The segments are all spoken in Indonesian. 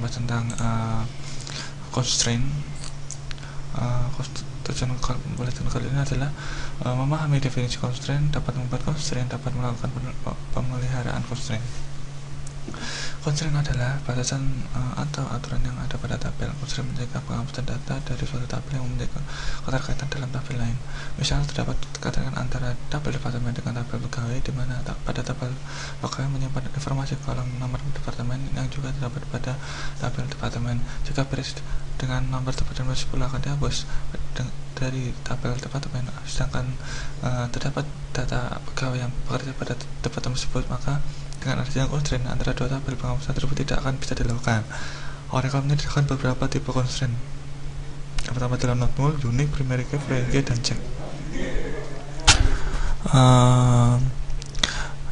membahas tentang constraint. Tujuan kali ini adalah memahami definisi constraint, dapat membuat constraint, dapat melakukan pemeliharaan constraint. Constraint adalah batasan atau aturan yang ada pada tabel. Constraint menjaga penghapusan data dari suatu tabel yang memiliki keterkaitan dalam tabel lain. Misal terdapat keterkaitan antara tabel departemen dengan tabel pegawai, di mana pada tabel pegawai menyimpan informasi kolom nomor departemen yang juga terdapat pada tabel departemen. Jika berisi dengan nomor departemen 10 akan dihapus dari tabel departemen, sedangkan terdapat data pegawai yang bekerja pada departemen tersebut, maka dengan adanya constraint antara dua tabel, penghapusan tersebut tidak akan bisa dilakukan. Oracle menyediakan beberapa tipe constraint. Yang pertama adalah not null, unique, primary key, foreign key, dan check.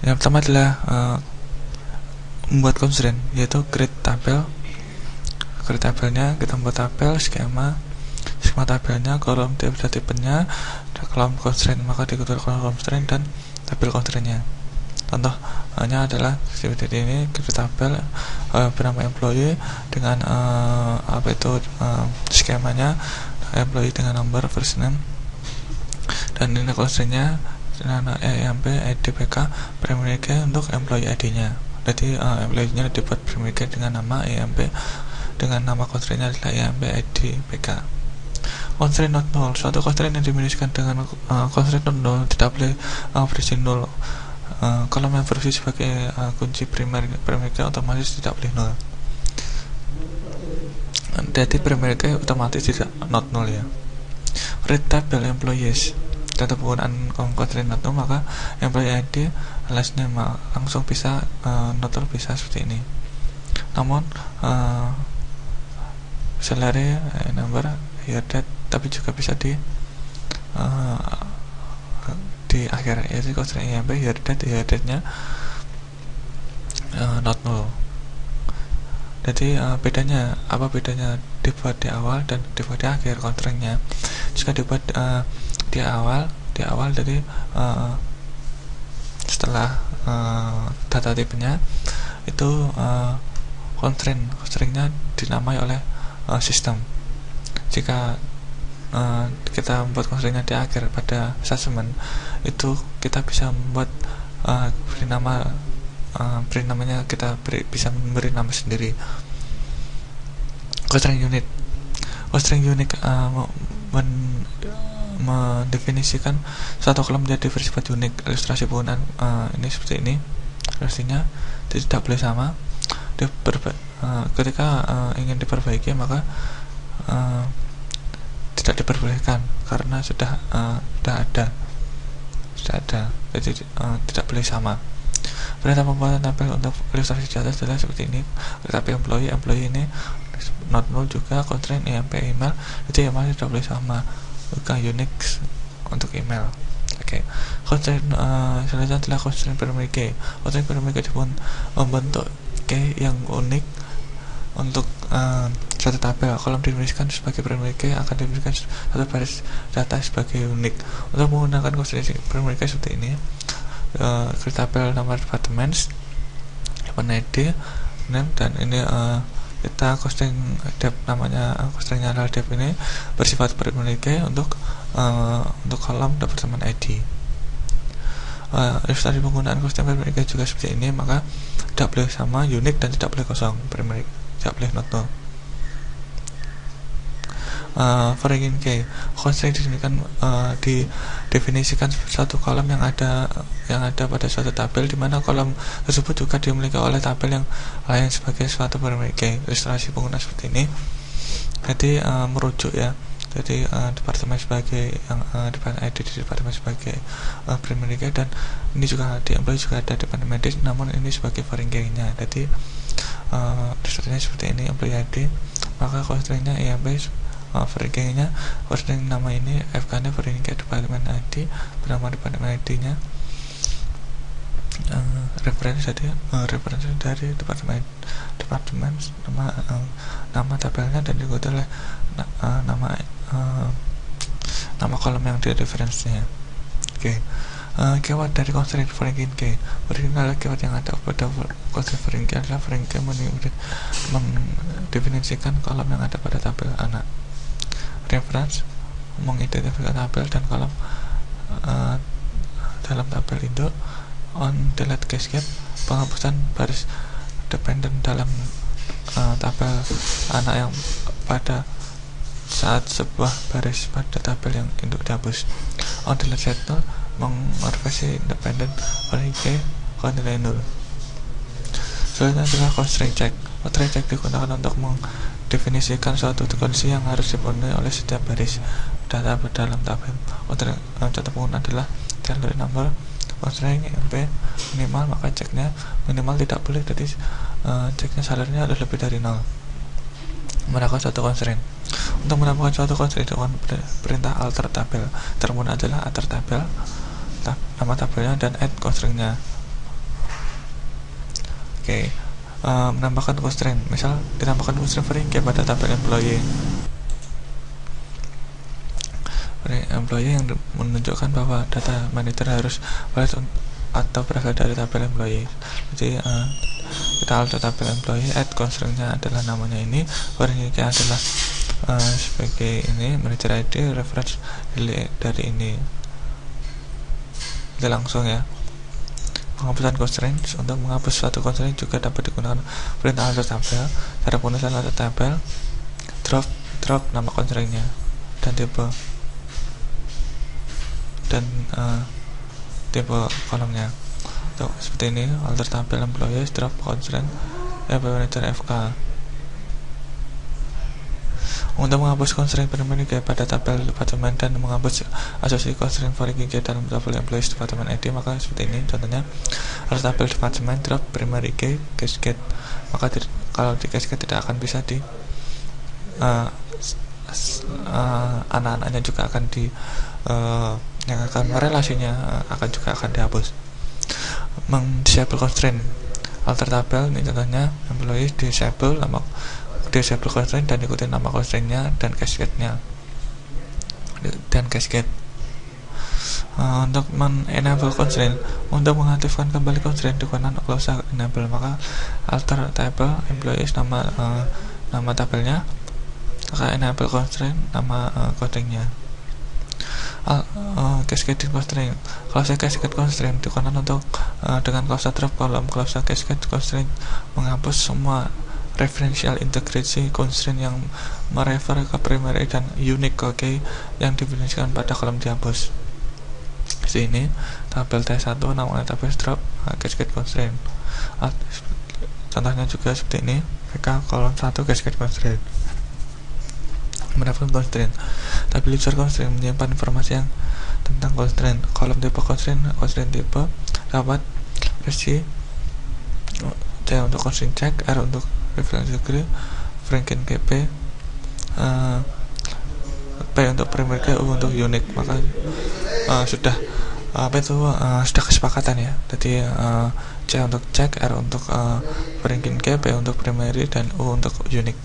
Yang pertama adalah membuat constraint, yaitu create tabel. Create tabelnya, kita membuat tabel, skema tabelnya, kolom data tipenya, kolom constraint, maka diikuti kolom constraint dan tabel constraintnya. Contohnya adalah seperti ini, create tabel bernama employee dengan skemanya employee dengan nomor first name, dan ini constraintnya dengan EMP ID PK primary key untuk employee ID-nya. Jadi employee-nya dibuat primary key dengan nama EMP, dengan nama constraintnya adalah EMP ID PK. Constraint not null, suatu constraint yang dimiliki dengan constraint not null tidak boleh berisi null. Kalau yang berfungsi sebagai kunci primary key otomatis tidak boleh null. Jadi primary key otomatis tidak not null ya. Read table employees, data penggunaan constraint not null, maka employee ID last name langsung bisa not null, bisa seperti ini. Namun salary number, year date, tapi juga bisa di akhir, yaitu constraint EMP year date nya not null. Jadi bedanya dibuat di awal dan dibuat di akhir constraintnya. Jika dibuat di awal dari setelah data tipenya itu constraintnya dinamai oleh sistem. Jika kita membuat constraintnya di akhir pada assessment, itu kita bisa membuat bisa memberi nama sendiri. Constraint unit mendefinisikan suatu kolom menjadi bersifat unik. Ilustrasi penggunaan ini seperti ini, ilustrasinya tidak boleh sama. Ketika ingin diperbaiki, maka tidak diperbolehkan karena sudah ada, jadi tidak boleh sama. Perintah pembuatan tabel untuk ilustrasi di atas adalah seperti ini. Tapi employee ini not null juga, constraint EMP email, jadi email tidak boleh sama, juga Unix untuk email. Oke. Constraint selanjutnya adalah constraint primary key. Constraint primary key pun membentuk key yang unik untuk satu tabel. Kolom dituliskan sebagai primary key akan diberikan satu baris data sebagai unik. Untuk menggunakan constraint primary key seperti ini, create tabel nomor departments, ID, name, dan ini kita constraint dep, namanya constraintnya adalah dep, ini bersifat primary key untuk kolom departemen ID. Ilustrasi penggunaan constraint primary key juga seperti ini, maka tidak boleh sama, unik, dan tidak boleh kosong. Primary tidak boleh not null. Foreign key, constraint didefinisikan suatu kolom yang ada pada suatu tabel, di mana kolom tersebut juga dimiliki oleh tabel yang lain sebagai suatu primary key. Ilustrasi penggunaan seperti ini, jadi merujuk ya. Jadi departemen sebagai departemen ID di departemen sebagai primary key, dan ini juga di employee juga ada departemen ID, namun ini sebagai foreign key-nya. Jadi constraint-nya seperti ini, employee ID, maka constraint-nya EMP foreign key-nya, constraint nama ini FK-nya foreign key departemen ID, bernama departemen ID-nya, referensi dari departemen nama tabelnya, dan diikuti oleh nama kolom yang di referensinya. Oke. Keyword dari constraint foreign key. Foreign adalah keyword yang ada pada constraint foreign key adalah foreign key mendefinisikan kolom yang ada pada tabel anak. Reference mengidentifikasi tabel dan kolom dalam tabel induk. On delete cascade penghapusan baris dependent dalam tabel anak yang pada saat sebuah baris pada tabel yang induk dihapus. On delete settle mengonversi independent foreign key ke nilai 0. Selanjutnya adalah constraint check. Constraint check digunakan untuk mendefinisikan suatu kondisi yang harus dipenuhi oleh setiap baris data dalam tabel. Contoh penggunaan adalah salary number. Constraint MP minimal, maka ceknya minimal tidak boleh, jadi ceknya salary-nya harus lebih dari 0. Menambahkan suatu constraint. Untuk menambahkan suatu constraint dengan perintah alter tabel. Termudah adalah alter tabel, nama tabelnya, dan add constraint-nya. Oke. Menambahkan constraint, misal ditambahkan constraint foreign key pada tabel employee yang menunjukkan bahwa data manager harus valid atau berasal dari tabel employee. Jadi kita alter tabel employee, add constraint-nya adalah namanya ini, foreign key adalah sebagai ini, manager ID, reference dari ini. Kita langsung ya. Penghapusan constraint. Untuk menghapus suatu constraint juga dapat digunakan perintah alter tabel. Cara penulisan alter tabel, drop nama constraint-nya dan tipe kolomnya. Tuh, seperti ini, alter tabel employees, drop constraint manager FK. Untuk menghapus constraint primary key pada tabel departemen dan menghapus asosiasi constraint foreign key dalam tabel employees departemen ID, maka seperti ini contohnya. Alter tabel departemen, drop primary key cascade. Maka kalau di cascade tidak akan bisa di anak-anaknya juga akan di yang akan relasinya juga akan dihapus. Disable constraint. Alter tabel ini contohnya employees disable constraint dan ikuti nama constraint-nya dan cascade-nya untuk enable constraint. Untuk mengaktifkan kembali constraint digunakan clause enable, maka alter table employees nama tabelnya, maka enable constraint nama constraint-nya. Cascading constraint. Clause cascade constraint digunakan untuk dengan clause drop kolom. Clause cascade constraint menghapus semua referential integrity constraint yang merefer ke primary dan unique key yang didefinisikan pada kolom dihapus. Di sini tabel T1 namanya tabel drop cascade constraint. Contohnya juga seperti ini, PK kolom 1 cascade constraint. Menambahkan constraint. Tabel user constraint menyimpan informasi yang tentang constraint. Kolom tipe constraint tipe dapat versi C untuk constraint check, R untuk reference degree, Franken PP, P untuk primary key, U untuk unique. Maka sudah kesepakatan ya. Jadi C untuk check, R untuk Franken key, P untuk primary, dan U untuk unique.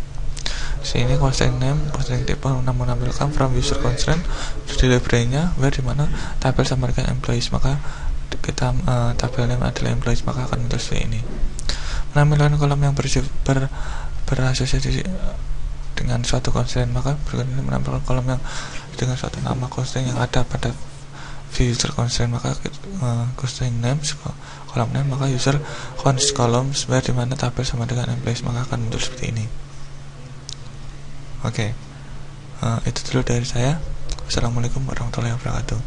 Sini constraint name, constraint tipe menampilkan from user constraint di library-nya where dimana tabel sama dengan employees, maka kita tabel name adalah employees, maka akan muncul seperti ini. Menampilkan kolom yang berasosiasi dengan suatu constraint, maka berikutnya menampilkan kolom yang dengan suatu nama constraint yang ada pada view user constraint, maka constraint name kolom name, maka user const column where dimana tabel sama dengan employees, maka akan muncul seperti ini. Oke, itu dulu dari saya. Wassalamualaikum warahmatullahi wabarakatuh.